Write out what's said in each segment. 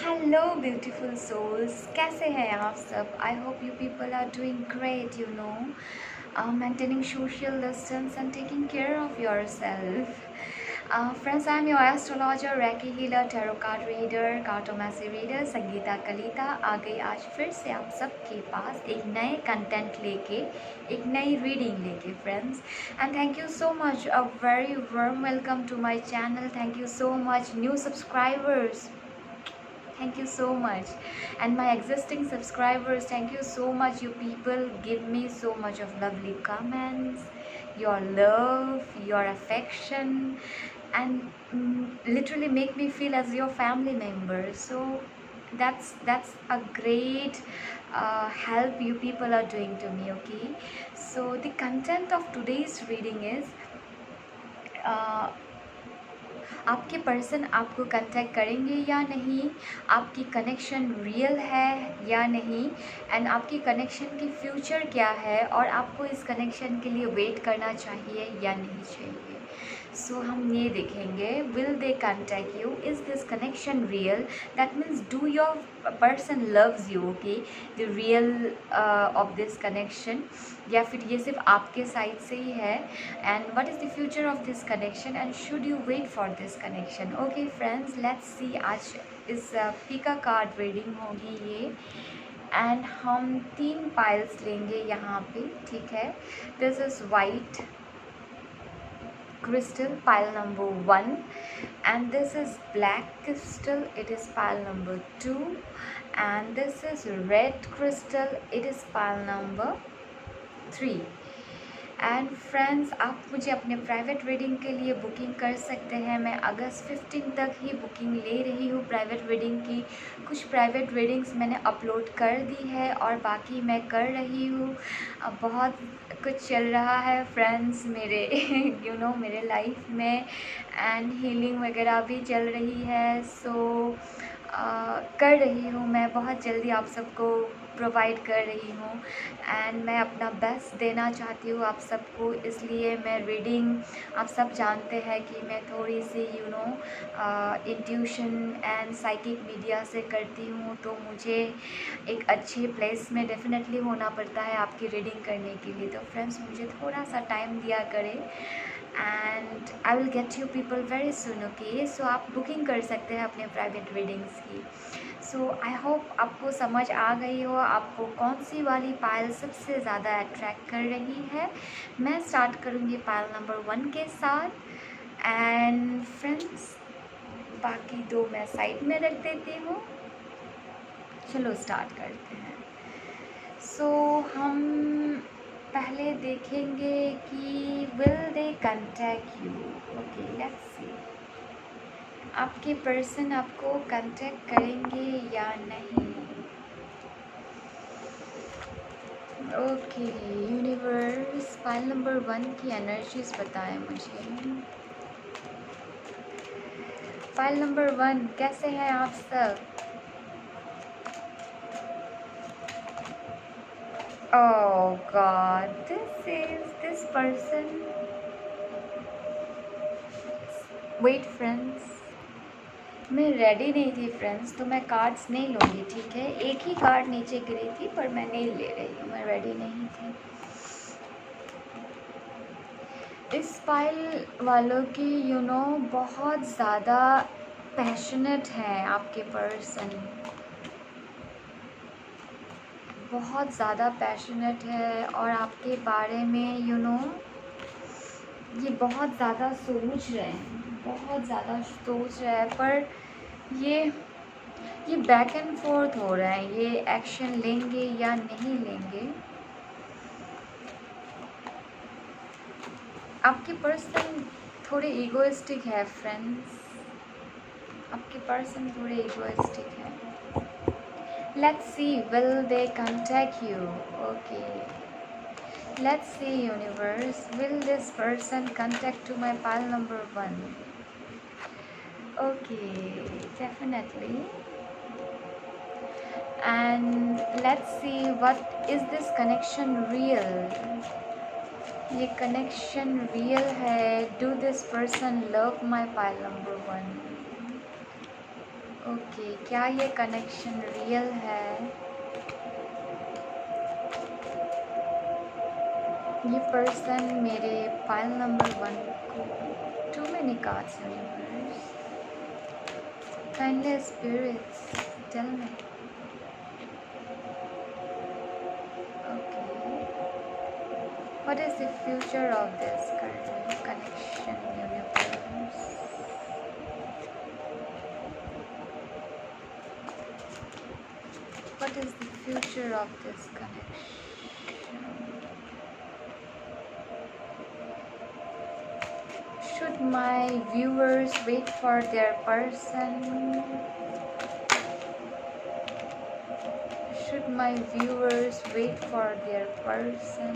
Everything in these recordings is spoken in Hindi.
हेलो ब्यूटीफुल सोल्स, कैसे हैं आप सब? I hope you people are doing great, maintaining social distance and taking care of yourself. Friends, I'm your astrologer, Reiki healer, tarot card reader, cartomancy reader, Sangeeta Kalita आ गई आज फिर से आप सबके पास एक नए कंटेंट लेके, एक नई रीडिंग लेके friends. And thank you so much, a very warm welcome to my channel. Thank you so much new subscribers. Thank you so much. And my existing subscribers, thank you so much. You people give me so much of lovely comments, your love, your affection, and literally make me feel as your family member. So that's a great help you people are doing to me. Okay, so the content of today's reading is uh, आपके पर्सन आपको कांटेक्ट करेंगे या नहीं, आपकी कनेक्शन रियल है या नहीं, एंड आपकी कनेक्शन की फ्यूचर क्या है और आपको इस कनेक्शन के लिए वेट करना चाहिए या नहीं चाहिए. सो हम ये देखेंगे, will they contact you, is this connection real, that means do your person loves you, okay, the real of this connection, या फिर ये सिर्फ आपके साइड से ही है, and what is the future of this connection and should you wait for this connection. Okay friends, let's see. आज इस पीका कार्ड रीडिंग होगी ये, एंड हम 3 पाइल्स लेंगे यहाँ पे, ठीक है. This is white crystal, pile number 1, and this is black crystal, it is pile number 2, and this is red crystal, it is pile number 3. And friends, आप मुझे अपने प्राइवेट रीडिंग के लिए बुकिंग कर सकते हैं. मैं अगस्त 15 तक ही बुकिंग ले रही हूँ प्राइवेट रीडिंग की. कुछ प्राइवेट रीडिंग्स मैंने अपलोड कर दी है और बाकी मैं कर रही हूँ. अब बहुत कुछ चल रहा है फ्रेंड्स मेरे मेरे लाइफ में, एंड हीलिंग वगैरह भी चल रही है. सो कर रही हूँ मैं, बहुत जल्दी आप सबको प्रोवाइड कर रही हूँ, एंड मैं अपना बेस्ट देना चाहती हूँ आप सबको. इसलिए मैं रीडिंग, आप सब जानते हैं कि मैं थोड़ी सी इंट्यूशन एंड साइकिक मीडिया से करती हूँ, तो मुझे एक अच्छे प्लेस में डेफिनेटली होना पड़ता है आपकी रीडिंग करने के लिए. तो फ्रेंड्स, मुझे थोड़ा सा टाइम दिया करें, and I will get you people very soon. Okay, so आप बुकिंग कर सकते हैं अपने प्राइवेट रीडिंग्स की. सो आई होप आपको समझ आ गई हो आपको कौन सी वाली पायल सबसे ज़्यादा अट्रैक्ट कर रही है. मैं स्टार्ट करूँगी पायल नंबर 1 के साथ, एंड फ्रेंड्स बाकी 2 मैं साइड में रख देती हूँ. चलो स्टार्ट करते हैं. सो हम पहले देखेंगे कि will they contact you. Okay, let's सी. आपके पर्सन आपको कांटेक्ट करेंगे या नहीं. ओके यूनिवर्स, फाइल नंबर 1 की एनर्जीज बताएं मुझे. फाइल नंबर 1, कैसे हैं आप सब? Oh god, this person. Wait friends, मैं रेडी नहीं थी फ्रेंड्स, तो मैं कार्ड्स नहीं लूँगी, ठीक है. एक ही कार्ड नीचे गिरी थी पर मैं नहीं ले रही हूँ, मैं रेडी नहीं थी. इस फाइल वालों की बहुत ज़्यादा पैशनेट है आपके पर्सन, बहुत ज़्यादा पैशनेट है, और आपके बारे में ये बहुत ज़्यादा सोच रहे हैं, बहुत ज़्यादा सोच रहे हैं, पर ये बैक एंड फोर्थ हो रहा है, ये एक्शन लेंगे या नहीं लेंगे. आपके पर्सन थोड़े ईगोइस्टिक है फ्रेंड्स, आपके पर्सन थोड़े ईगोइस्टिक है. Let's see, will they contact you. Okay, let's see universe, will this person contact to my pile number 1. Okay, definitely. And let's see, what is this connection real. ये कनेक्शन रियल है. Do this person love my pile number 1. Okay, क्या ये कनेक्शन रियल है? ये पर्सन मेरे फाइल नंबर 1 को too many cards universe, kindly spirits tell me. Okay, what is the future of this connection universe? What is the future of this connection? Should my viewers wait for their person? Should my viewers wait for their person?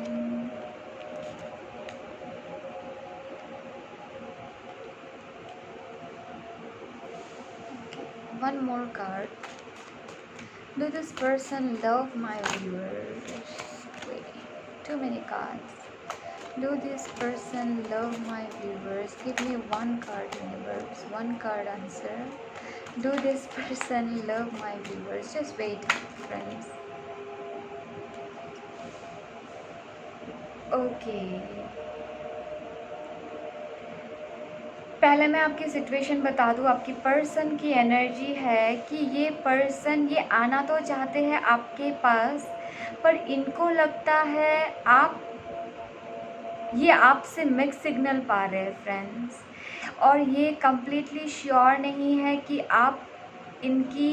Okay, one more card. Do this person love my viewers? Wait, too many cards. Do this person love my viewers? Give me one card, universe. One card answer. Do this person love my viewers? Just wait, friends. Okay. पहले मैं आपकी सिचुएशन बता दूँ। आपकी पर्सन की एनर्जी है कि ये पर्सन ये आना तो चाहते हैं आपके पास, पर इनको लगता है ये आपसे मिक्स सिग्नल पा रहे हैं फ्रेंड्स, और ये कम्प्लीटली श्योर नहीं है कि आप इनकी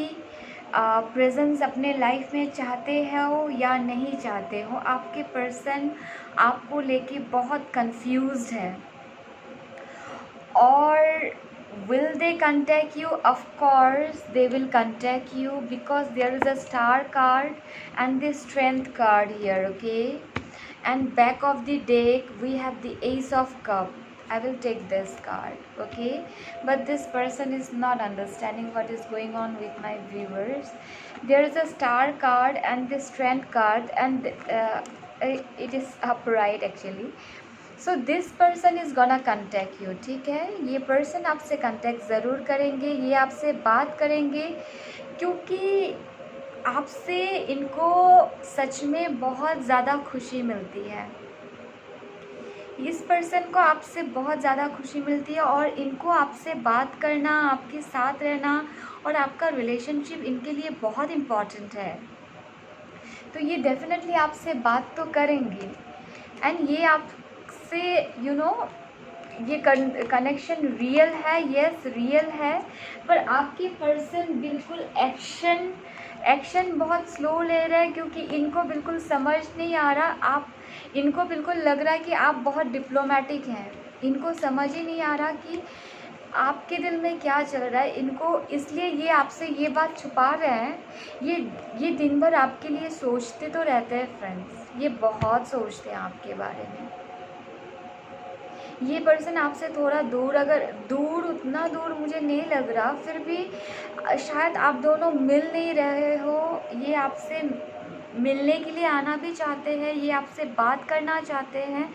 प्रेजेंस अपने लाइफ में चाहते हो या नहीं चाहते हो। आपके पर्सन आपको लेके बहुत कंफ्यूज्ड है। Or will they contact you? Of course they will contact you, because there is a star card and the strength card here, okay? And back of the deck we have the ace of cup. I will take this card, okay? But this person is not understanding what is going on with my viewers. There is a star card and the strength card, and it is upright actually. So this person is gonna contact you, ठीक है? ये पर्सन आपसे कंटेक्ट ज़रूर करेंगे, ये आपसे बात करेंगे, क्योंकि आपसे इनको सच में बहुत ज़्यादा खुशी मिलती है। इस पर्सन को आपसे बहुत ज़्यादा खुशी मिलती है, और इनको आपसे बात करना, आपके साथ रहना और आपका रिलेशनशिप इनके लिए बहुत इम्पॉर्टेंट है। तो ये डेफिनेटली आपसे बात तो करेंगे, एंड ये आप से ये कनेक्शन रियल है, यस रियल है, पर आपके पर्सन बिल्कुल एक्शन बहुत स्लो ले रहे हैं, क्योंकि इनको बिल्कुल समझ नहीं आ रहा। इनको बिल्कुल लग रहा है कि आप बहुत डिप्लोमेटिक हैं। इनको समझ ही नहीं आ रहा कि आपके दिल में क्या चल रहा है इनको, इसलिए ये आपसे ये बात छुपा रहे हैं। ये दिन भर आपके लिए सोचते तो रहते हैं फ्रेंड्स, ये बहुत सोचते हैं आपके बारे में। ये पर्सन आपसे थोड़ा दूर, उतना दूर मुझे नहीं लग रहा, फिर भी शायद आप दोनों मिल नहीं रहे हो। ये आपसे मिलने के लिए आना भी चाहते हैं, ये आपसे बात करना चाहते हैं,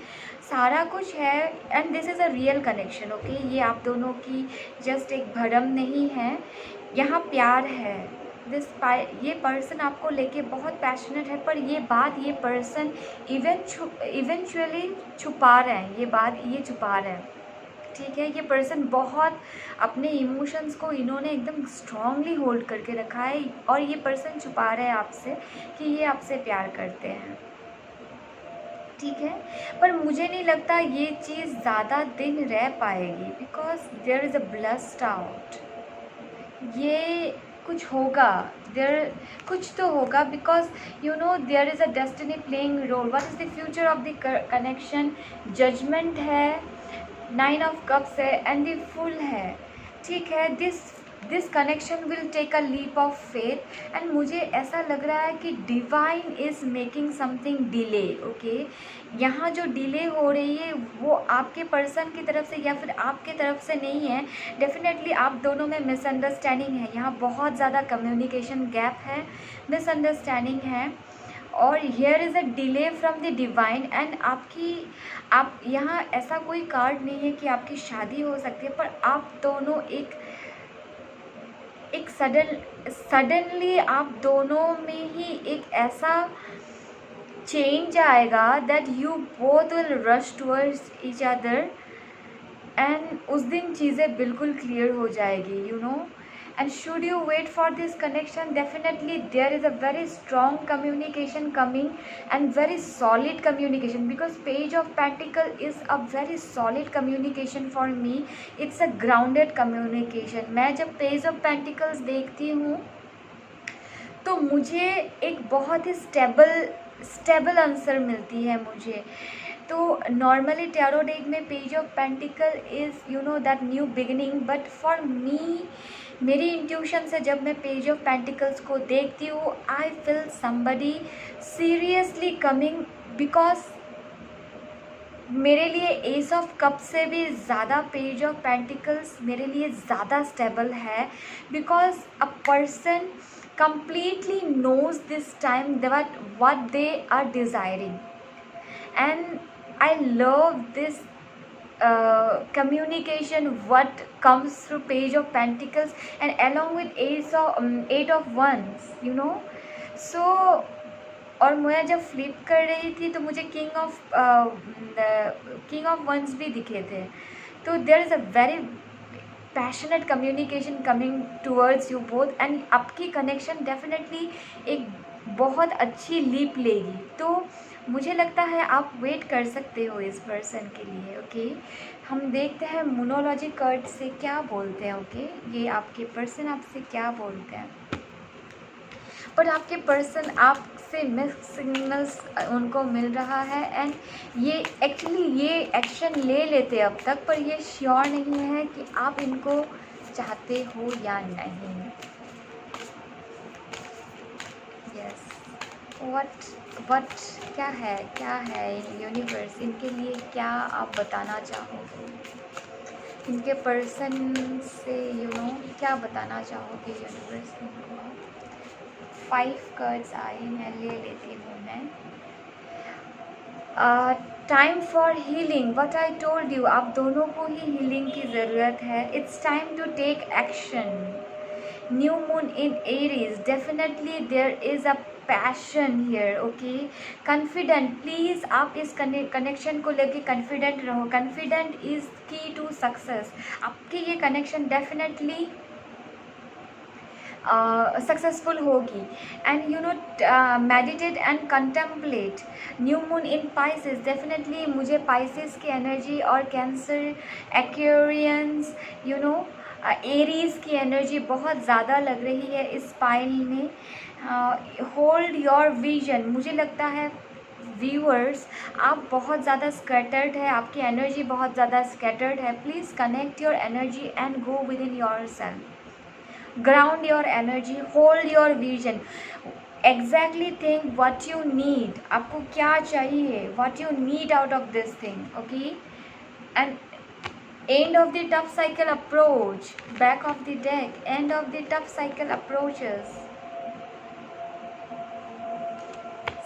सारा कुछ है। And this is a real connection, okay? ये आप दोनों की जस्ट एक भ्रम नहीं है, यहाँ प्यार है। ये पर्सन आपको लेके बहुत पैशनेट है, पर ये बात ये पर्सन इवेंचुअली छुपा रहे हैं, ये छुपा रहे हैं, ठीक है? ये पर्सन बहुत अपने इमोशंस को इन्होंने एकदम स्ट्रांगली होल्ड करके रखा है, और ये पर्सन छुपा रहे हैं आपसे कि ये आपसे प्यार करते हैं, ठीक है? पर मुझे नहीं लगता ये चीज़ ज़्यादा दिन रह पाएगी, because there is a blast out. ये कुछ होगा, कुछ तो होगा, because there is a destiny playing role. What is the future of the connection? Judgement है, 9 ऑफ कप्स है, एंड द फुल है, ठीक है? This connection will take a leap of faith, and मुझे ऐसा लग रहा है कि divine is making something delay, okay? यहाँ जो डिले हो रही है वो आपके पर्सन की तरफ से या फिर आपके तरफ से नहीं है। डेफिनेटली आप दोनों में मिसअंडरस्टैंडिंग है, यहाँ बहुत ज़्यादा कम्युनिकेशन गैप है, मिसअंडरस्टैंडिंग है, और here is a delay from the divine. And आप यहाँ ऐसा कोई कार्ड नहीं है कि आपकी शादी हो सकती है, पर आप दोनों एक एक सडनली आप दोनों में ही एक ऐसा चेंज आएगा that you both will rush towards each other, and उस दिन चीज़ें बिल्कुल क्लियर हो जाएगी, you know. And should you wait for this connection, definitely there is a very strong communication coming and very solid communication, because page of pentacle is a very solid communication for me. It's a grounded communication. मैं जब page of pentacles देखती हूँ तो मुझे एक बहुत ही स्टेबल आंसर मिलती है मुझे. तो नॉर्मली टैरो डेक में page of pentacle is you know that new beginning, but for me, मेरी इंट्यूशन से जब मैं पेज ऑफ पेंटिकल्स को देखती हूँ, I feel somebody seriously coming, because मेरे लिए एस ऑफ कप से भी ज़्यादा पेज ऑफ पेंटिकल्स मेरे लिए ज़्यादा स्टेबल है, because a person completely knows this time that what they are desiring, and I love this communication what comes through page of pentacles and along with eight of wands, you know. So और मैं जब फ्लिप कर रही थी तो मुझे किंग ऑफ वंस भी दिखे थे. तो there is a very passionate communication coming towards you both, and आपकी कनेक्शन डेफिनेटली एक बहुत अच्छी लीप लेगी. तो मुझे लगता है आप वेट कर सकते हो इस पर्सन के लिए. ओके, हम देखते हैं मोनोलॉजी कार्ड से क्या बोलते हैं. ओके, ये आपके पर्सन आपसे क्या बोलते हैं. पर आपके पर्सन आपसे मिक्स सिग्नल्स उनको मिल रहा है, एंड ये एक्चुअली ये एक्शन ले लेते अब तक, पर ये श्योर नहीं है कि आप इनको चाहते हो या नहीं. यस, व्हाट क्या है यूनिवर्स इनके लिए, क्या आप बताना चाहोगे इनके पर्सन से, यू नो, क्या बताना चाहोगे यूनिवर्स इनको. 5 कार्ड्स आए हैं, ले लेती हूँ मैं. Time for healing, what I told you, आप दोनों को ही हीलिंग की ज़रूरत है. It's time to take action. New moon in Aries, definitely there is a passion here. Okay, confident, please आप इस कनेक्शन को लेके कॉन्फिडेंट रहो. Confident is key to success. आपकी ये कनेक्शन डेफिनेटली सक्सेसफुल होगी. And you know, meditate and contemplate. New moon in Pisces, definitely मुझे पाइसेस की एनर्जी और cancer, Aquarians, you know, Aries की एनर्जी बहुत ज़्यादा लग रही है इस पाइल में. होल्ड योर विजन, मुझे लगता है व्यूअर्स आप बहुत ज़्यादा स्कैटर्ड है, आपकी एनर्जी बहुत ज़्यादा स्कैटर्ड है. Please connect your energy and go with in your self. Ground your energy, hold your vision, exactly think what you need. आपको क्या चाहिए, what you need out of this thing. Okay, and end of the tough cycle approach, back of the deck, end of the tough cycle approaches.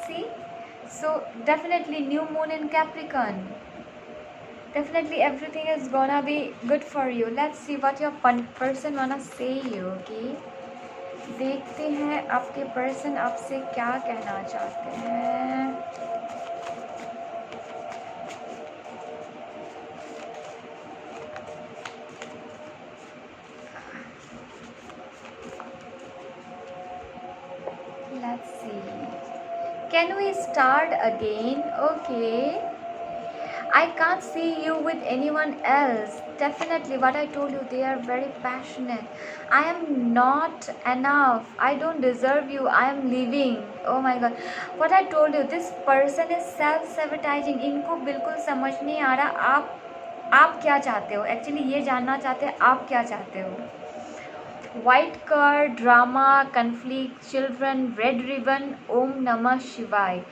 See, so definitely new moon in Capricorn, definitely everything is gonna be good for you. Let's see what your person wanna say you. Okay, देखते हैं आपके पर्सन आपसे क्या कहना चाहते हैं. Let's see, can we start again? Okay, I can't see you with anyone else. Definitely what I told you, they are very passionate. I am not enough, I don't deserve you, I am leaving. Oh my god, what I told you, this person is self-sabotaging. इनको बिल्कुल समझ नहीं आ रहा आप क्या चाहते हो. एक्चुअली ये जानना चाहते हैं आप क्या चाहते हो. White card, drama, conflict, children, red ribbon, ओम नमः शिवाय.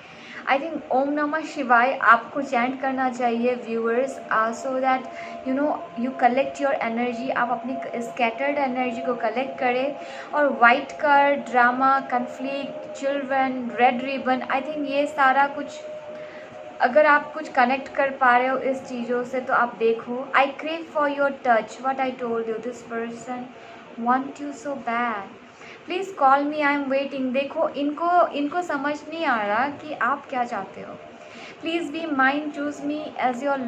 आई थिंक ओम नमः शिवाय आपको चैंट करना चाहिए viewers, so that you know you collect your energy. आप अपनी स्कैटर्ड एनर्जी को कलेक्ट करें. और white card, drama, conflict, children, red ribbon, I think ये सारा कुछ अगर आप कुछ कनेक्ट कर पा रहे हो इस चीज़ों से तो आप देखो. आई crave for your touch, what I told you, this person want you so bad. Please call me, I am waiting. देखो इनको समझ नहीं आ रहा कि आप क्या चाहते हो. Please be mind, choose me as your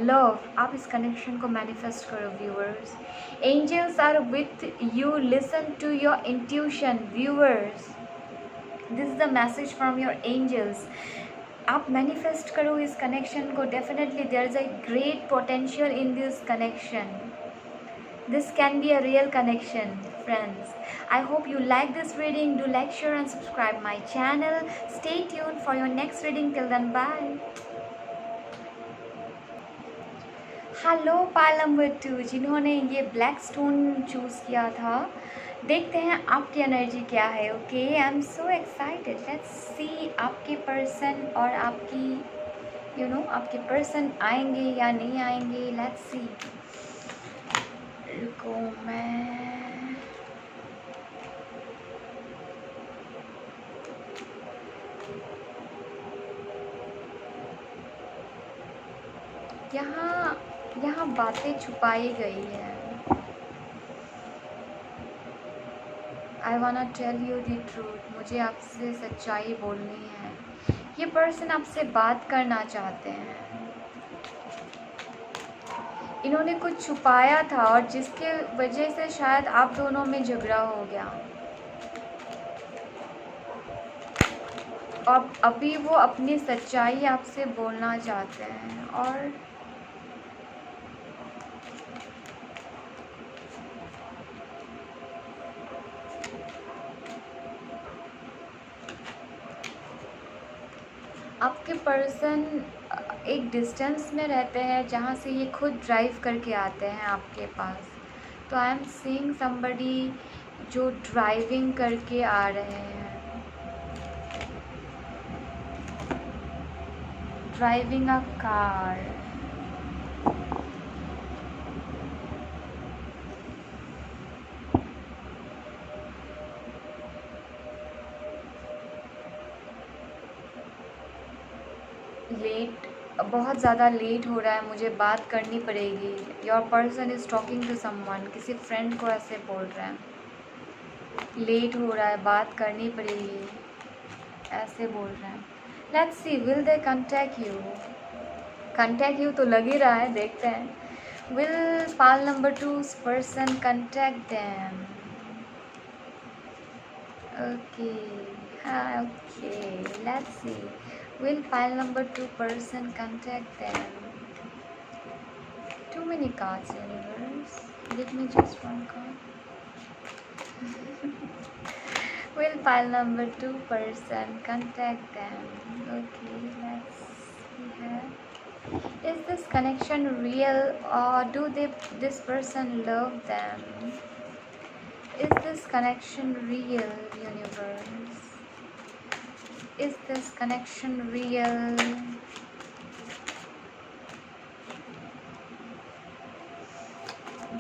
love. आप इस कनेक्शन को मैनिफेस्ट करो viewers. Angels are with you, listen to your intuition viewers. This is the message from your angels. आप मैनिफेस्ट करो इस कनेक्शन को. Definitely there is a great potential in this connection. This can be a real connection, friends. I hope you like this reading. Do like, share and subscribe my channel. Stay tuned for your next reading. Till then, bye. Hello pile number 2 जिन्होंने ये ब्लैक स्टोन चूज़ किया था. देखते हैं आपकी एनर्जी क्या है. Okay, I am so excited. Let's see आपके पर्सन और आपकी आपके पर्सन आएंगे या नहीं आएंगे. Let's see. रुको, मैं यहाँ बातें छुपाई गई है. I wanna tell you the truth. मुझे आपसे सच्चाई बोलनी है. ये पर्सन आपसे बात करना चाहते हैं. इन्होंने कुछ छुपाया था और जिसके वजह से शायद आप दोनों में झगड़ा हो गया. और अभी वो अपनी सच्चाई आपसे बोलना चाहते हैं. और आपके पर्सन एक डिस्टेंस में रहते हैं जहाँ से ये खुद ड्राइव करके आते हैं आपके पास. तो आई एम सीइंग समबडी जो ड्राइविंग करके आ रहे हैं. Driving a car. लेट, बहुत ज़्यादा लेट हो रहा है, मुझे बात करनी पड़ेगी. Your person is talking to someone. किसी फ्रेंड को ऐसे बोल रहे हैं. लेट हो रहा है, बात करनी पड़ेगी, ऐसे बोल रहे हैं. Let's see, will they contact you. Contact you तो लग ही रहा है. देखते हैं. Will pile number 2 person contact them. Okay, हाँ, okay. Let's see. Will pile number 2 person contact them? Too many cards, universe. Give me just one card. Will pile number 2 person contact them? Okay, let's see here. Is this connection real, or do this person love them? Is this connection real, universe? Is this connection real?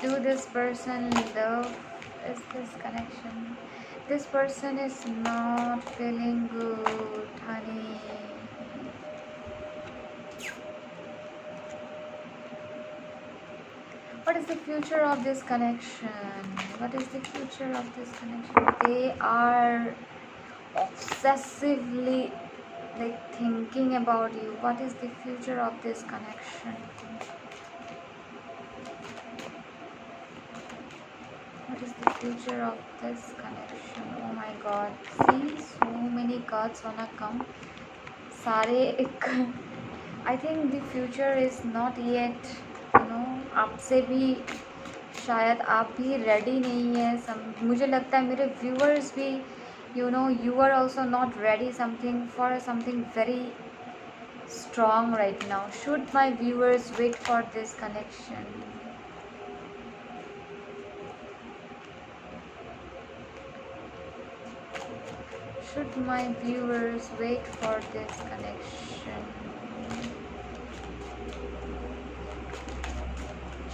Do this person love? Is this connection? This person is not feeling good, honey. What is the future of this connection? What is the future of this connection? They are obsessively thinking about you. What is the future of this connection? What is the future of this connection? Oh my god, see, so many cards wanna come. सारे I think the future is not yet, आपसे भी शायद आप भी रेडी नहीं है. मुझे लगता है मेरे व्यूअर्स भी you are also not ready for something very strong right now. Should my viewers wait for this connection? Should my viewers wait for this connection?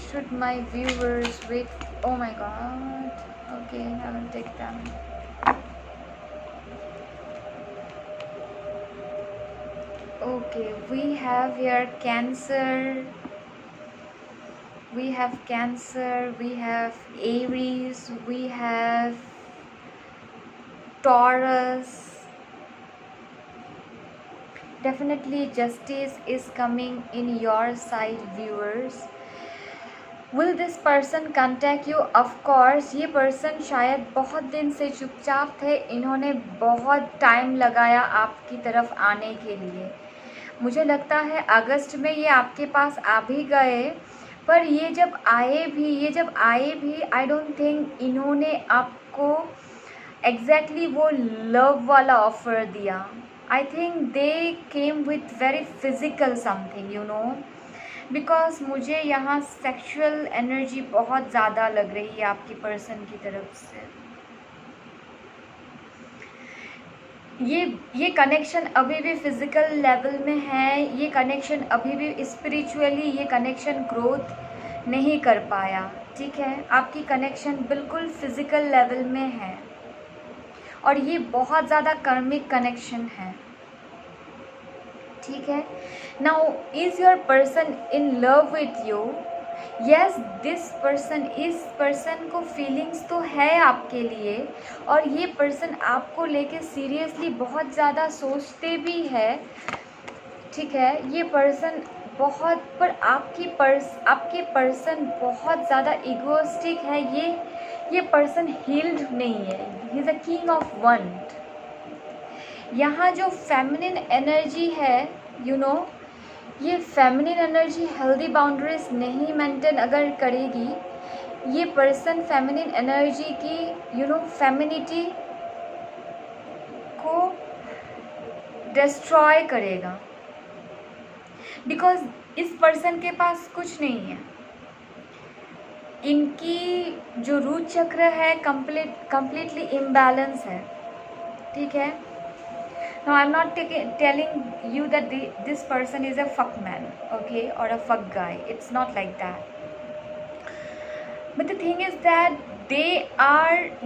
Should my viewers wait? Oh my god. Okay, I will take them. Okay, we have here Cancer, we have Cancer, we have Aries, we have Taurus. Definitely justice is coming in your side, viewers. Will this person contact you? Of course, ये person शायद बहुत दिन से चुपचाप थे, इन्होंने बहुत टाइम लगाया आपकी तरफ आने के लिए। मुझे लगता है अगस्त में ये आपके पास आ भी गए, पर ये जब आए भी आई डोंट थिंक इन्होंने आपको एग्जैक्टली वो लव वाला ऑफर दिया। I think they came with very physical something, you know, because मुझे यहाँ सेक्सुअल एनर्जी बहुत ज़्यादा लग रही है आपकी पर्सन की तरफ से। ये कनेक्शन अभी भी फिजिकल लेवल में है, ये कनेक्शन अभी भी स्पिरिचुअली ये कनेक्शन ग्रोथ नहीं कर पाया, ठीक है। आपकी कनेक्शन बिल्कुल फिजिकल लेवल में है और ये बहुत ज़्यादा कर्मिक कनेक्शन है, ठीक है। Now is your person in love with you? Yes, this person, इस पर्सन को फीलिंग्स तो है आपके लिए और ये पर्सन आपको लेके सीरियसली बहुत ज़्यादा सोचते भी है, ठीक है। ये पर्सन बहुत, पर आपके पर्सन बहुत ज़्यादा इगोइस्टिक है। ये पर्सन हील्ड नहीं है। He is a king of वंड। यहाँ जो फेमिनिन एनर्जी है, यू नो, ये फेमिनिन एनर्जी हेल्दी बाउंड्रीज नहीं मेंटेन अगर करेगी, ये पर्सन फेमिनिन एनर्जी की, यू नो, फेमिनिटी को डिस्ट्रॉय करेगा, बिकॉज इस पर्सन के पास कुछ नहीं है। इनकी जो रूट चक्र है completely इम्बैलेंस है, ठीक है। Now I'm not telling you that this person is a fuck man, okay, or a fuck guy. It's not like that. But the thing is that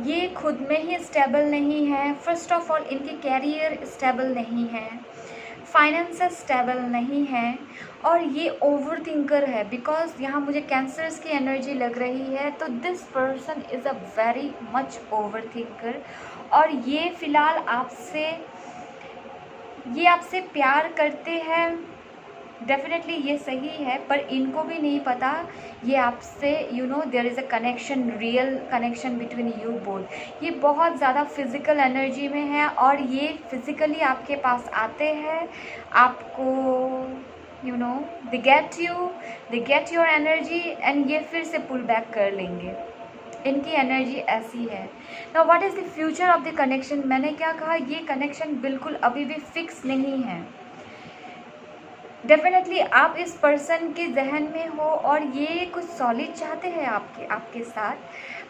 ये खुद में ही स्टेबल नहीं है। फर्स्ट ऑफ ऑल इनकी कैरियर स्टेबल नहीं है, फाइनेंसेस स्टेबल नहीं है और ये ओवर थिंकर है। बिकॉज यहाँ मुझे कैंसर्स की एनर्जी लग रही है, तो this person is a very much over thinker और ये फ़िलहाल आपसे प्यार करते हैं। डेफिनेटली ये सही है, पर इनको भी नहीं पता ये आपसे, you know, there is a connection, real connection between you both. ये बहुत ज़्यादा फिज़िकल एनर्जी में है और ये फिज़िकली आपके पास आते हैं, आपको, you know, they get your energy and ये फिर से पुल बैक कर लेंगे। इनकी एनर्जी ऐसी है। Now what is the future of the connection? मैंने क्या कहा, ये कनेक्शन बिल्कुल अभी भी फिक्स नहीं है। डेफिनेटली आप इस पर्सन के जहन में हो और ये कुछ सॉलिड चाहते हैं आपके साथ,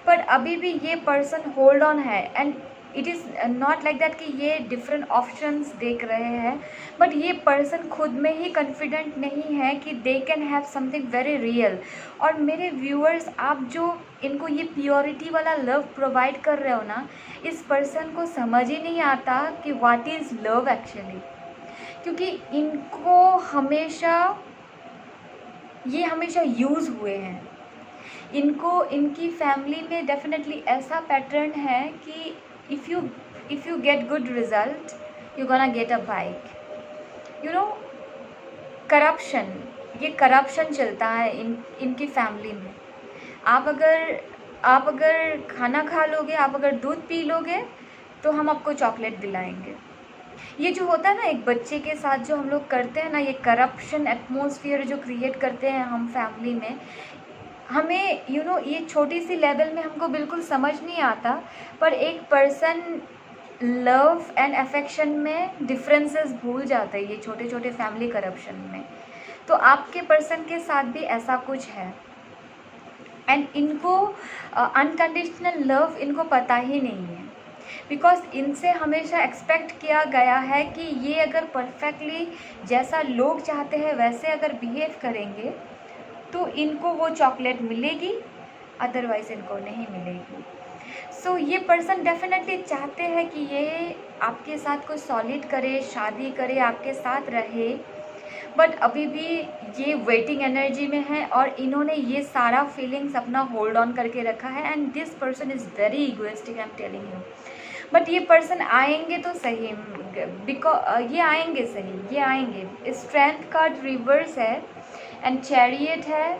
पर अभी भी ये पर्सन होल्ड ऑन है। And it is not like that कि ये डिफरेंट ऑप्शंस देख रहे हैं, बट ये पर्सन खुद में ही कॉन्फिडेंट नहीं है कि they can have something very real. और मेरे व्यूअर्स, आप जो इनको ये प्योरिटी वाला लव प्रोवाइड कर रहे हो ना, इस पर्सन को समझ ही नहीं आता कि व्हाट इज़ लव एक्चुअली, क्योंकि इनको हमेशा यूज़ हुए हैं। इनकी फैमिली में डेफिनेटली ऐसा पैटर्न है कि if you get good result, you gonna get a bike, you know. Corruption चलता है इनकी फैमिली में। आप अगर खाना खा लोगे, आप अगर दूध पी लोगे, तो हम आपको चॉकलेट दिलाएंगे। ये जो होता है ना एक बच्चे के साथ जो हम लोग करते हैं ना, ये करप्शन एटमॉस्फेयर जो क्रिएट करते हैं हम फैमिली में, हमें, यू नो, ये छोटी सी लेवल में हमको बिल्कुल समझ नहीं आता, पर एक पर्सन लव एंड अफेक्शन में डिफरेंसेस भूल जाता है ये छोटे छोटे फैमिली करप्शन में। तो आपके पर्सन के साथ भी ऐसा कुछ है एंड इनको अनकंडीशनल लव इनको पता ही नहीं है। बिकॉज इनसे हमेशा एक्सपेक्ट किया गया है कि ये अगर परफेक्टली जैसा लोग चाहते हैं वैसे अगर बिहेव करेंगे तो इनको वो चॉकलेट मिलेगी, अदरवाइज़ इनको नहीं मिलेगी। सो ये पर्सन डेफिनेटली चाहते हैं कि ये आपके साथ कोई सॉलिड करे, शादी करे, आपके साथ रहे, बट अभी भी ये वेटिंग एनर्जी में है और इन्होंने ये सारा फीलिंग्स अपना होल्ड ऑन करके रखा है and this person is very egoistic, I am telling you. But ये पर्सन आएंगे तो सही, बिकॉज ये आएंगे सही, ये आएंगे। स्ट्रेंथ कार्ड रिवर्स है एंड चैरियट है,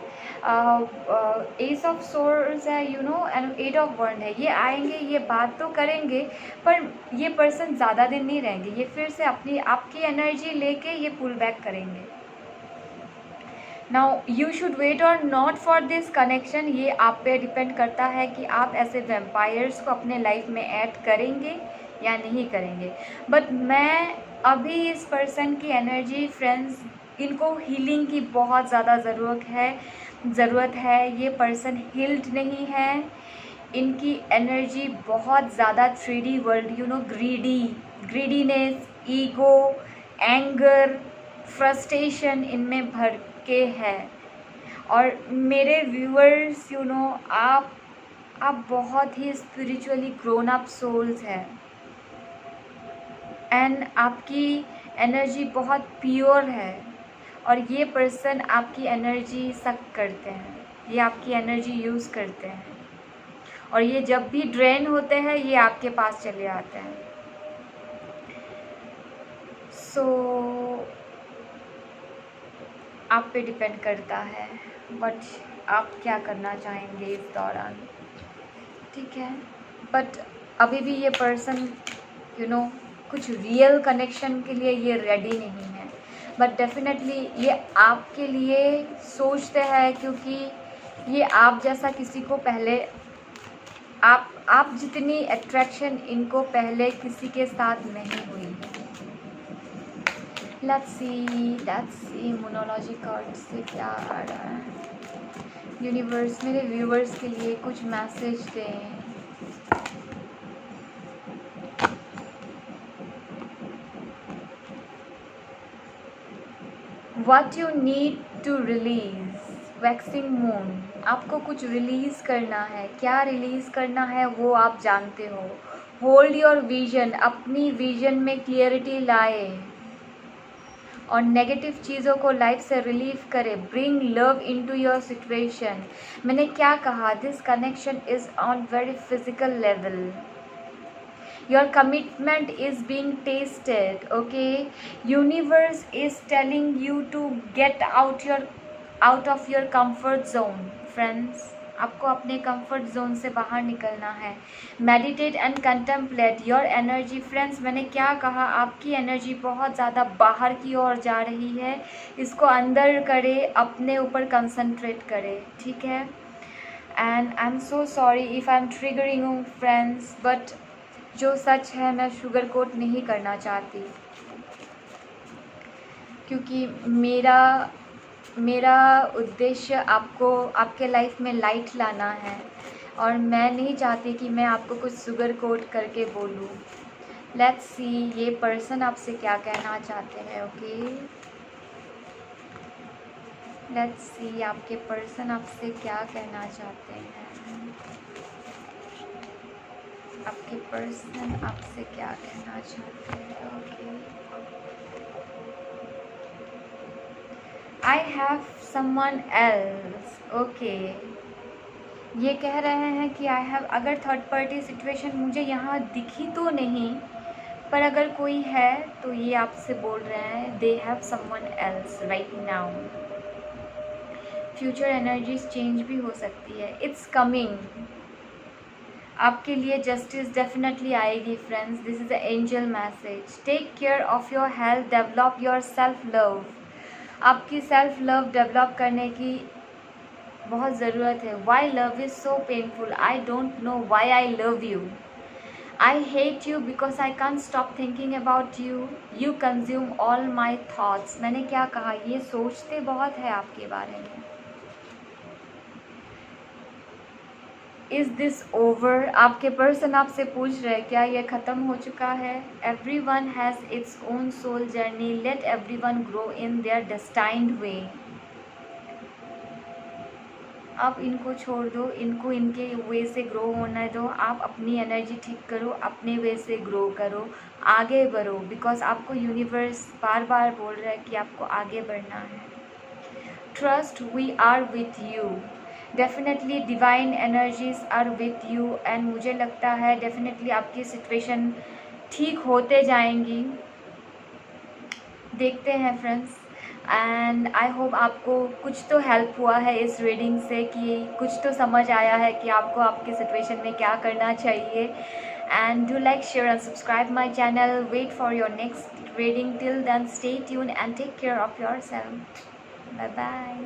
एस ऑफ सोर्स है, you know, and eight of wands है। ये आएंगे, ये बात तो करेंगे, पर ये पर्सन ज़्यादा दिन नहीं रहेंगे। ये फिर से अपनी आपकी एनर्जी लेके ये पुल बैक करेंगे। नाउ यू शुड वेट और नॉट फॉर दिस कनेक्शन। ये आप पे डिपेंड करता है कि आप ऐसे वेम्पायर्स को अपने लाइफ में ऐड करेंगे या नहीं करेंगे। बट मैं अभी इस पर्सन की एनर्जी, फ्रेंड्स, इनको हीलिंग की बहुत ज़्यादा ज़रूरत है। ये पर्सन हील्ड नहीं है, इनकी एनर्जी बहुत ज़्यादा 3D world, you know, greediness, ego, anger, frustration इनमें भर के है। और मेरे व्यूअर्स, यू नो, आप बहुत ही स्पिरिचुअली ग्रोन अप सोल्स हैं एंड आपकी एनर्जी बहुत प्योर है और ये पर्सन आपकी एनर्जी सक करते हैं, ये आपकी एनर्जी यूज़ करते हैं और ये जब भी ड्रेन होते हैं ये आपके पास चले आते हैं। सो आप पे डिपेंड करता है बट आप क्या करना चाहेंगे इस दौरान, ठीक है। बट अभी भी ये पर्सन, यू नो, कुछ रियल कनेक्शन के लिए ये रेडी नहीं है। बट डेफिनेटली ये आपके लिए सोचते हैं क्योंकि ये आप जैसा किसी को पहले, आप जितनी अट्रैक्शन इनको पहले किसी के साथ नहीं हुई है। लेट्स सी मोनोलॉजी कार्ड से क्या आ रहा है। यूनिवर्स मेरे व्यूवर्स के लिए कुछ मैसेज दें। What you need to release, waxing moon, आपको कुछ रिलीज़ करना है। क्या रिलीज़ करना है वो आप जानते हो। होल्ड योर विजन, अपनी विजन में क्लियरिटी लाए और नेगेटिव चीज़ों को लाइफ से रिलीव करे। Bring love into your situation. मैंने क्या कहा, this connection is on very physical level. Your commitment is being tasted, okay? Universe is telling you to get out of your comfort zone, friends. आपको अपने कंफर्ट जोन से बाहर निकलना है। Meditate and contemplate your energy, friends. मैंने क्या कहा, आपकी एनर्जी बहुत ज़्यादा बाहर की ओर जा रही है। इसको अंदर करे, अपने ऊपर कंसंट्रेट करे, ठीक है। And I am so sorry if I am triggering you friends, but जो सच है मैं शुगर कोट नहीं करना चाहती क्योंकि मेरा उद्देश्य आपको आपके लाइफ में लाइट लाना है और मैं नहीं चाहती कि मैं आपको कुछ शुगर कोट करके बोलूँ। लेट्स सी ये पर्सन आपसे क्या कहना चाहते हैं, ओके। लेट्स सी आपके पर्सन आपसे क्या कहना चाहते हैं। आपके पर्सन आपसे क्या कहना चाहते हैं, okay. I have someone else, okay. ये कह रहे हैं कि आई हैव, अगर थर्ड पार्टी सिचुएशन मुझे यहाँ दिखी तो नहीं, पर अगर कोई है तो ये आपसे बोल रहे हैं they have someone else right now. Future energies change भी हो सकती है, इट्स कमिंग। आपके लिए जस्टिस डेफिनेटली आएगी friends. This is a angel message. Take care of your health, develop your self love. आपकी सेल्फ लव डेवलप करने की बहुत ज़रूरत है। Why love is so painful, I don't know why I love you. I hate you because I can't stop thinking about you. You consume all my thoughts. मैंने क्या कहा, ये सोचते बहुत है आपके बारे में। इज़ दिस ओवर, आपके पर्सन आपसे पूछ रहे हैं क्या ये ख़त्म हो चुका है। Everyone has its own soul journey, let everyone grow in their destined way. आप इनको छोड़ दो, इनको इनके वे से ग्रो होने दो। आप अपनी एनर्जी ठीक करो, अपने वे से ग्रो करो, आगे बढ़ो, बिकॉज आपको यूनिवर्स बार बार बोल रहा है कि आपको आगे बढ़ना है। Trust, we are with you, definitely divine energies are with you. And मुझे लगता है डेफिनेटली आपकी सिचुएशन ठीक होते जाएंगी। देखते हैं फ्रेंड्स। एंड आई होप आपको कुछ तो हेल्प हुआ है इस रीडिंग से, कि कुछ तो समझ आया है कि आपको आपकी सिचुएशन में क्या करना चाहिए। And do like, share and subscribe my channel. Wait for your next reading. Till then stay tune and take care of your self. Bye bye.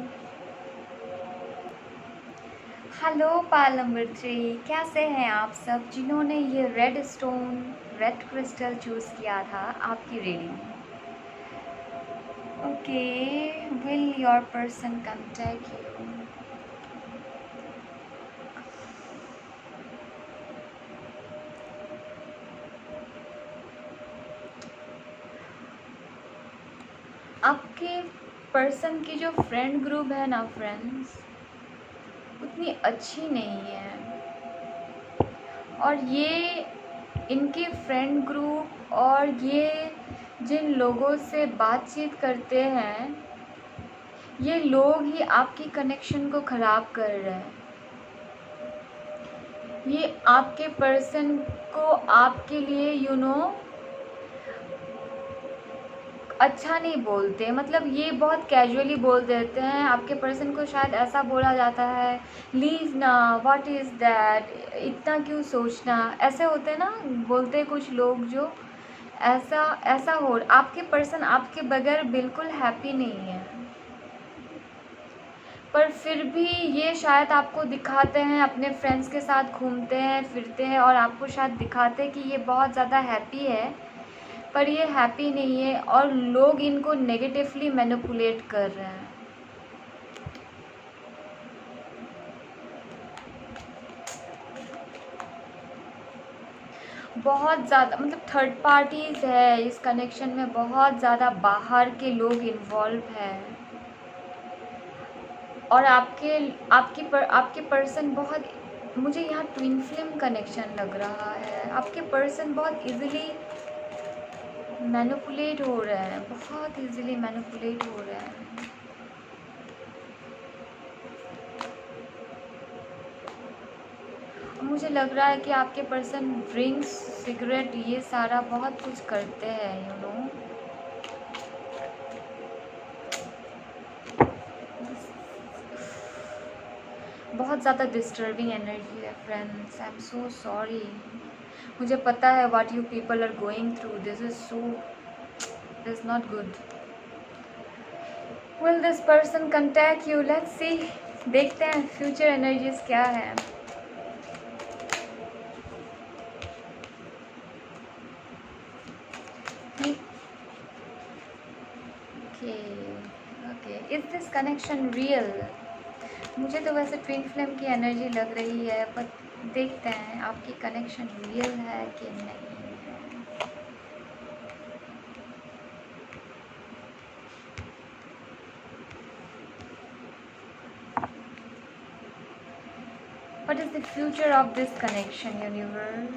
Hello pal number 3, कैसे हैं आप सब जिन्होंने ये red stone, red crystal choose किया था आपकी रीडिंग में? Okay, will your person contact you? आपके पर्सन की जो फ्रेंड ग्रुप है ना फ्रेंड्स, उतनी अच्छी नहीं है। और ये इनके फ्रेंड ग्रुप और ये जिन लोगों से बातचीत करते हैं, ये लोग ही आपकी कनेक्शन को ख़राब कर रहे हैं। ये आपके पर्सन को आपके लिए अच्छा नहीं बोलते, मतलब ये बहुत कैजुअली बोल देते हैं। आपके पर्सन को शायद ऐसा बोला जाता है, लीव ना, व्हाट इज़ दैट, इतना क्यों सोचना, ऐसे होते हैं ना, बोलते हैं कुछ लोग जो ऐसा ऐसा हो। आपके पर्सन आपके बगैर बिल्कुल हैप्पी नहीं है, पर फिर भी ये शायद आपको दिखाते हैं, अपने फ्रेंड्स के साथ घूमते हैं फिरते हैं और आपको शायद दिखाते हैं कि ये बहुत ज़्यादा हैप्पी है, पर ये हैप्पी नहीं है। और लोग इनको नेगेटिवली मैनिपुलेट कर रहे हैं। बहुत ज़्यादा, मतलब थर्ड पार्टीज़ है इस कनेक्शन में, बहुत ज़्यादा बाहर के लोग इन्वॉल्व हैं। और आपके पर्सन बहुत, मुझे यहाँ ट्विन फ्लेम कनेक्शन लग रहा है। आपके पर्सन बहुत इजीली मैनिपुलेट हो रहे हैं, बहुत इजीली मैनिपुलेट हो रहे हैं। मुझे लग रहा है कि आपके पर्सन ड्रिंक्स, सिगरेट, ये सारा बहुत कुछ करते हैं, बहुत ज़्यादा डिस्टर्बिंग एनर्जी है friends. I am so sorry. मुझे पता है what you people are going through, this is not good. Will this person contact you? Let's see, देखते हैं फ्यूचर एनर्जीज क्या है। Okay, is this connection real? मुझे तो वैसे ट्विन फ्लेम की एनर्जी लग रही है, पर देखते हैं आपकी कनेक्शन रियल है कि नहीं है। What is the future of this connection, universe?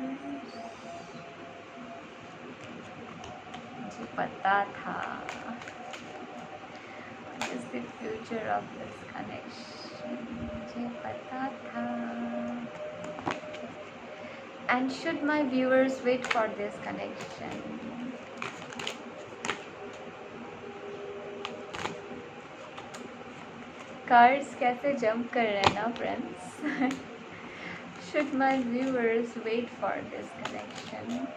मुझे पता था। What is the future of this connection? मुझे पता था। And should my viewers wait for this connection? Cards कैसे जंप कर रहे हैं ना friends. Should my viewers wait for this connection?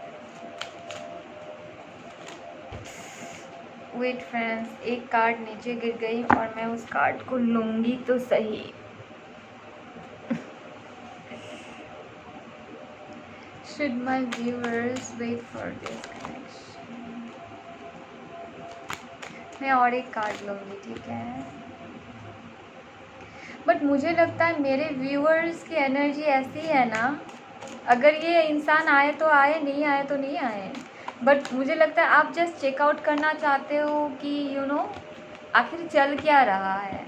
Wait friends, एक कार्ड नीचे गिर गई और मैं उस कार्ड को लूँगी तो सही। Should my viewers wait for this connection? मैं और एक कार्ड लूँगी, ठीक है। बट मुझे लगता है मेरे व्यूअर्स की एनर्जी ऐसी है ना, अगर ये इंसान आए तो आए, नहीं आए तो नहीं आए, बट मुझे लगता है आप जस्ट चेकआउट करना चाहते हो कि आखिर चल क्या रहा है।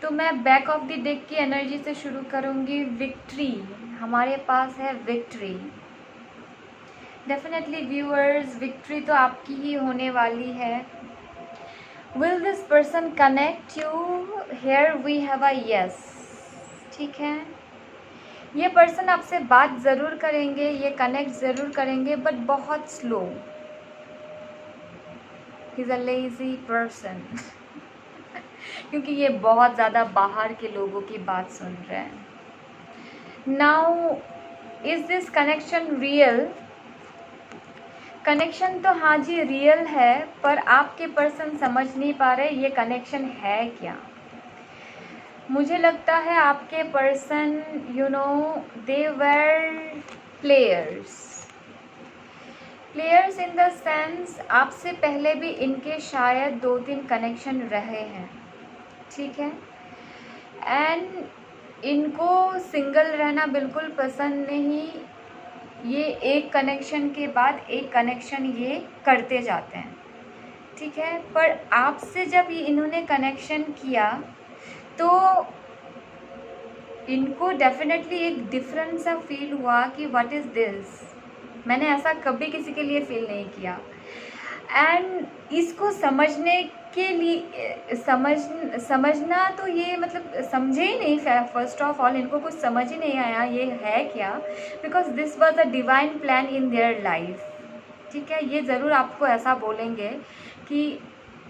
तो मैं बैक ऑफ द डेक की एनर्जी से शुरू करूँगी। विक्ट्री, हमारे पास है विक्ट्री। डेफिनेटली व्यूअर्स, विक्ट्री तो आपकी ही होने वाली है। Will this person connect you? Here we have a yes. ठीक है, ये पर्सन आपसे बात ज़रूर करेंगे, ये कनेक्ट ज़रूर करेंगे, बट बहुत slow. He is a lazy person क्योंकि ये बहुत ज़्यादा बाहर के लोगों की बात सुन रहे हैं। Now is this connection real? Connection तो हाँ जी रियल है, पर आपके पर्सन समझ नहीं पा रहे ये कनेक्शन है क्या। मुझे लगता है आपके person they were players in the sense आपसे पहले भी इनके शायद 2-3 कनेक्शन रहे हैं। ठीक है, एंड इनको सिंगल रहना बिल्कुल पसंद नहीं। ये एक कनेक्शन के बाद एक कनेक्शन ये करते जाते हैं। ठीक है, पर आपसे जब इन्होंने कनेक्शन किया तो इनको डेफिनेटली एक डिफरेंट सा फील हुआ कि व्हाट इज़ दिस, मैंने ऐसा कभी किसी के लिए फील नहीं किया। एंड इसको समझने के लिए समझना तो ये मतलब समझे ही नहीं। फर्स्ट ऑफ ऑल इनको कुछ समझ ही नहीं आया ये है क्या, because this was a divine plan in their life. ठीक है, ये ज़रूर आपको ऐसा बोलेंगे कि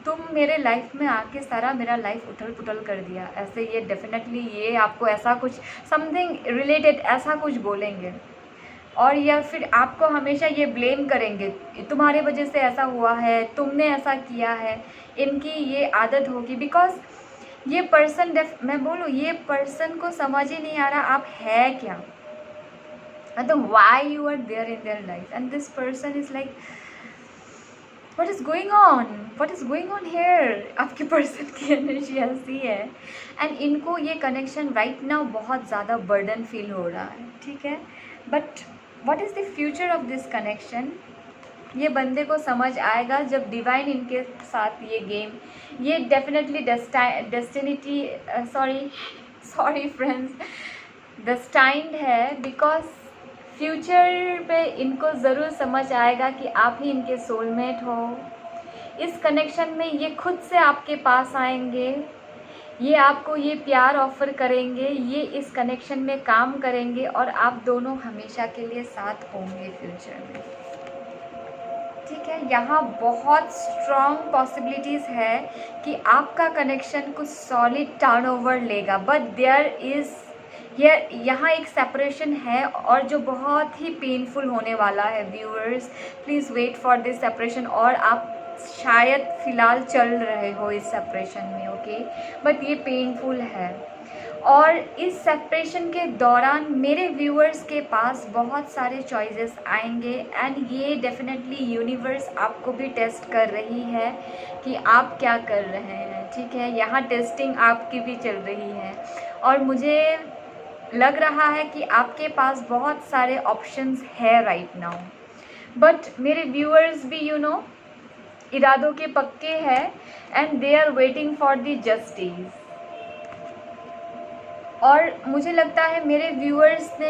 तुम मेरे लाइफ में आके सारा मेरा लाइफ उथल पुथल कर दिया, ऐसे ये डेफिनेटली ये आपको ऐसा कुछ समथिंग रिलेटेड ऐसा कुछ बोलेंगे। और या फिर आपको हमेशा ये ब्लेम करेंगे, तुम्हारे वजह से ऐसा हुआ है, तुमने ऐसा किया है। इनकी ये आदत होगी, बिकॉज ये पर्सन मैं बोलूँ ये पर्सन को समझ ही नहीं आ रहा आप है क्या, मतलब why you are there in their life. And this person is like what is going on here। आपके पर्सन की एनर्जी ऐसी है एंड इनको ये कनेक्शन राइट नाउ बहुत ज़्यादा बर्डन फील हो रहा है। ठीक है, but what is the future of this connection, ये बंदे को समझ आएगा जब डिवाइन इनके साथ ये गेम, ये डेफिनेटली डेस्टिनिटी सॉरी फ्रेंड्स, डेस्टाइंड है। बिकॉज फ्यूचर पे इनको ज़रूर समझ आएगा कि आप ही इनके सोलमेट हो। इस कनेक्शन में ये खुद से आपके पास आएंगे, ये आपको ये प्यार ऑफ़र करेंगे, ये इस कनेक्शन में काम करेंगे और आप दोनों हमेशा के लिए साथ होंगे फ्यूचर में। ठीक है, यहाँ बहुत स्ट्रॉन्ग पॉसिबिलिटीज़ है कि आपका कनेक्शन कुछ सॉलिड टर्नओवर लेगा, बट देयर इज़ यहाँ एक सेपरेशन है और जो बहुत ही पेनफुल होने वाला है। Viewers please wait for this separation, और आप शायद फ़िलहाल चल रहे हो इस सेपरेशन में, ओके, बट ये पेनफुल है। और इस सेपरेशन के दौरान मेरे व्यूअर्स के पास बहुत सारे चॉइसेस आएंगे एंड ये डेफिनेटली यूनिवर्स आपको भी टेस्ट कर रही है कि आप क्या कर रहे हैं। ठीक है, यहाँ टेस्टिंग आपकी भी चल रही है और मुझे लग रहा है कि आपके पास बहुत सारे ऑप्शंस है राइट नाउ, बट मेरे व्यूअर्स भी इरादों के पक्के हैं and they are waiting for the justice. और मुझे लगता है मेरे व्यूअर्स ने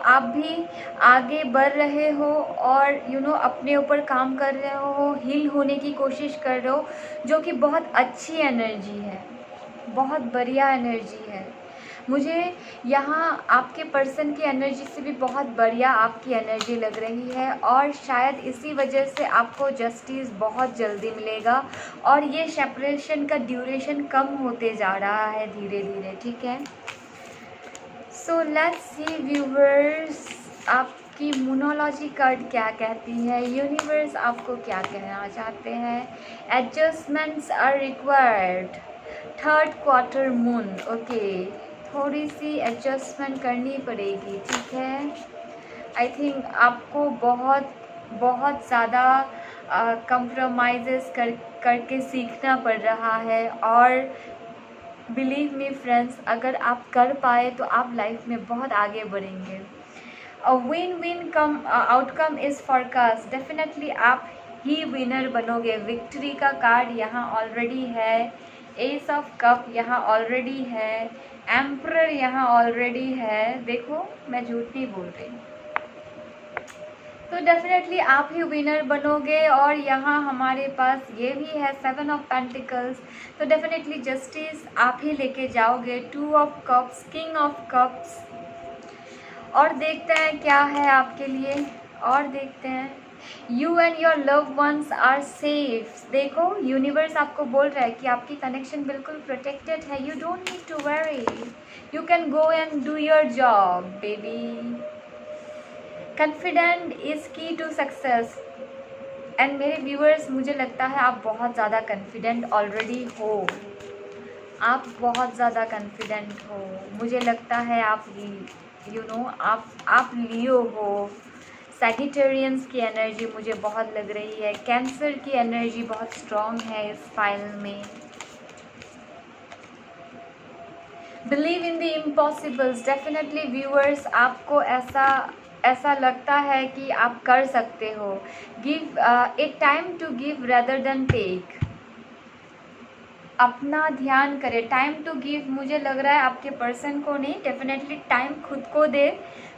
आप भी आगे बढ़ रहे हो और अपने ऊपर काम कर रहे हो, हील होने की कोशिश कर रहे हो, जो कि बहुत अच्छी एनर्जी है, बहुत बढ़िया एनर्जी है। मुझे यहाँ आपके पर्सन की एनर्जी से भी बहुत बढ़िया आपकी एनर्जी लग रही है और शायद इसी वजह से आपको जस्टिस बहुत जल्दी मिलेगा और ये सेपरेशन का ड्यूरेशन कम होते जा रहा है धीरे धीरे। ठीक है, सो लेट्स सी व्यूवर्स, आपकी मोनोलॉजी कार्ड क्या कहती है, यूनिवर्स आपको क्या कहना चाहते हैं। Adjustments are required, third quarter moon, okay, थोड़ी सी एडजस्टमेंट करनी पड़ेगी। ठीक है, आई थिंक आपको बहुत ज़्यादा कंप्रोमाइज़ करके सीखना पड़ रहा है और बिलीव मी फ्रेंड्स, अगर आप कर पाए तो आप लाइफ में बहुत आगे बढ़ेंगे। Win win outcome is forecast, definitely आप ही विनर बनोगे। विक्ट्री का कार्ड यहाँ ऑलरेडी है, एस ऑफ कप यहाँ ऑलरेडी है, एम्परर यहाँ ऑलरेडी है। देखो मैं झूठ नहीं बोल रही, तो डेफिनेटली आप ही विनर बनोगे। और यहाँ हमारे पास ये भी है 7 ऑफ पेंटिकल्स, तो डेफिनेटली जस्टिस आप ही लेके जाओगे। 2 of cups, king of cups. और देखते हैं क्या है आपके लिए, और देखते हैं। You and your love ones are safe. देखो यूनिवर्स आपको बोल रहा है कि आपकी कनेक्शन बिल्कुल प्रोटेक्टेड है। You don't need to worry, you can go and do your job baby. Confident is key to success. And मेरे व्यूअर्स, मुझे लगता है आप बहुत ज़्यादा कॉन्फिडेंट ऑलरेडी हो, आप बहुत ज़्यादा कॉन्फिडेंट हो। मुझे लगता है आप आप लियो हो। सैजिटेरियंस की एनर्जी मुझे बहुत लग रही है, कैंसर की एनर्जी बहुत स्ट्रॉन्ग है इस फाइल में। Believe in the impossibles. Definitely viewers, आपको ऐसा लगता है कि आप कर सकते हो। Give it time to give rather than take. अपना ध्यान करें, टाइम टू गिव। मुझे लग रहा है आपके पर्सन को नहीं, डेफिनेटली टाइम खुद को दे,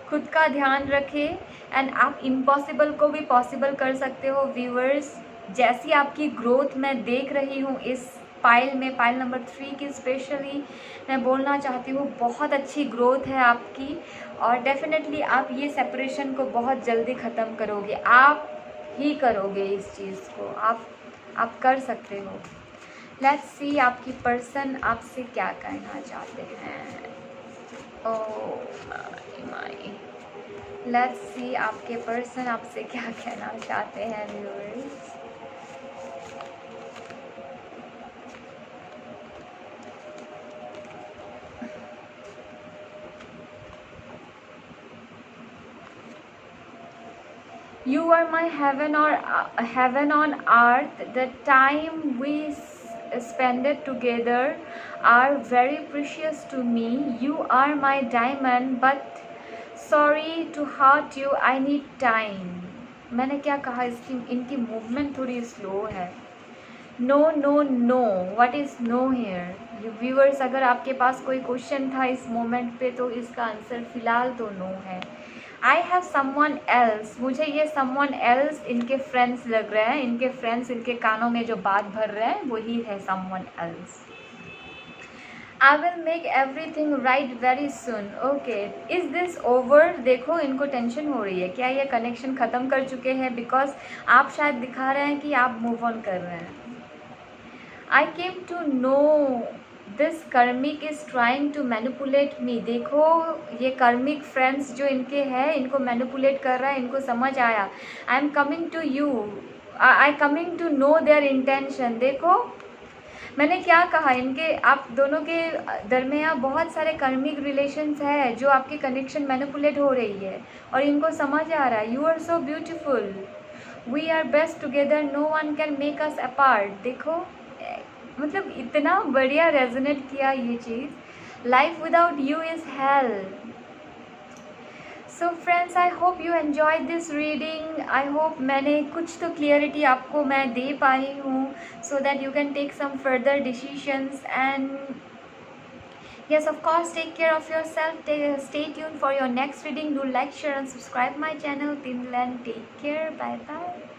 खुद का ध्यान रखें। एंड आप इम्पॉसिबल को भी पॉसिबल कर सकते हो व्यूअर्स। जैसी आपकी ग्रोथ मैं देख रही हूँ इस पाइल में, पाइल नंबर 3 की स्पेशली मैं बोलना चाहती हूँ, बहुत अच्छी ग्रोथ है आपकी। और डेफिनेटली आप ये सेपरेशन को बहुत जल्दी ख़त्म करोगे, आप ही करोगे इस चीज़ को, आप कर सकते हो। लेट्स सी आपकी पर्सन आपसे क्या कहना चाहते हैं। माय लेट्स सी आपके पर्सन आपसे क्या कहना चाहते हैं viewers. You are my heaven on earth. The time we spend it together are very precious to me. You are my diamond, but sorry to hurt you. I need time. मैंने क्या कहा, इनकी मूवमेंट थोड़ी स्लो है। No no no, what is no here. Viewers, अगर आपके पास कोई क्वेश्चन था इस मोमेंट पे, तो इसका आंसर फ़िलहाल तो नो है। I have someone else. मुझे ये समवन एल्स इनके फ्रेंड्स लग रहे हैं, इनके फ्रेंड्स इनके कानों में जो बात भर रहे हैं वही है someone else. I will make everything right very soon. Okay, is this over. देखो इनको टेंशन हो रही है, क्या ये कनेक्शन ख़त्म कर चुके हैं? बिकॉज आप शायद दिखा रहे हैं कि आप मूव ऑन कर रहे हैं। I came to know this karmic is trying to manipulate me. देखो ये कर्मिक फ्रेंड्स जो इनके हैं, इनको मैनिपुलेट कर रहा है, इनको समझ आया। I am coming to you, I coming to know their intention. देखो मैंने क्या कहा, इनके आप दोनों के दरमियान बहुत सारे कर्मिक रिलेशंस है जो आपकी कनेक्शन मैनिपुलेट हो रही है, और इनको समझ आ रहा है। You are so beautiful, we are best together, no one can make us apart. देखो मतलब इतना बढ़िया रेजोनेट किया ये चीज़। Life without you is hell. So friends, I hope you enjoy this reading. I hope मैंने कुछ तो क्लियरिटी आपको मैं दे पाई हूँ, so that you can take some further decisions. And yes, of course, take care of yourself. Stay tuned for your next reading. Do like, share and subscribe my channel. Till then, take care. Bye bye.